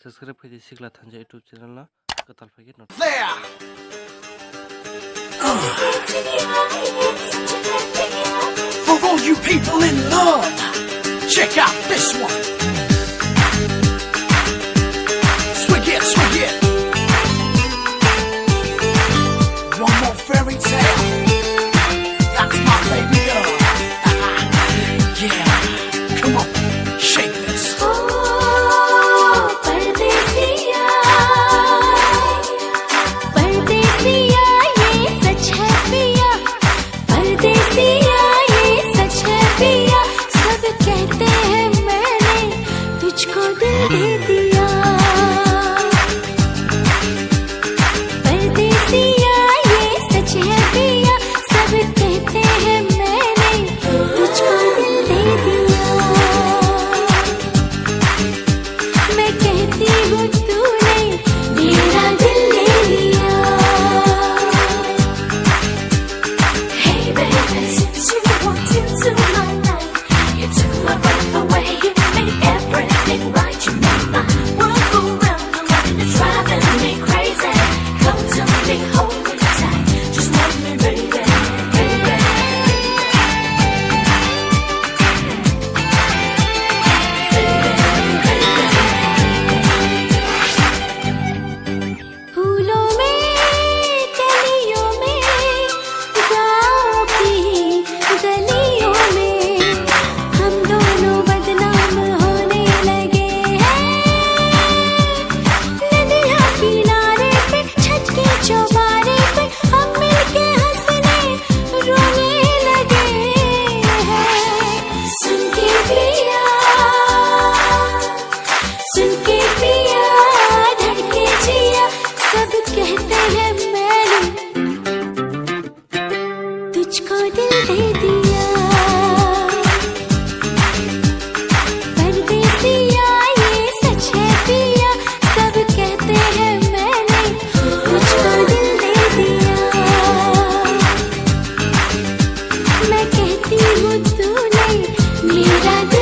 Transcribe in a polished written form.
Subscribe ke Sikla Thansa YouTube channel na katal phagi not. For all you people in love, check out this one. Swig it, swig it. One more fairy tale. That's my baby girl. Yeah, come on, shake this. Pardesiya, Pardesiya, ye sach hai piya. Pardesiya, ye sach hai piya. Sab kehte hain maine tujhko dil de diya. Pardesiya, ye sach hai piya. Sab kehte hain maine tujhko dil de diya. मैं कहती हूँ तूने मेरा दिल ले लिया. Hey baby, since you walked into my life, you took my breath away, you made everything right. You made my world go round and round, it's driving me crazy. Come to me, hold me tight, just want me, baby, baby. फूलों में कलियों में गाँव की गलियों में हम दोनों बदनाम होने लगे हैं. नदिया किनारे पे छत के चौबारे पे हम मिलके हंसने रोने लगे हैं. सुन के पिया धड़के जिया. सब कहते हैं मैंने तुझको दिल दे दिया. परदेसिया, ये सच है पिया. सब कहते हैं मैंने तुझको दिल दे दिया. मैं कहती हूँ तूने मेरा दिल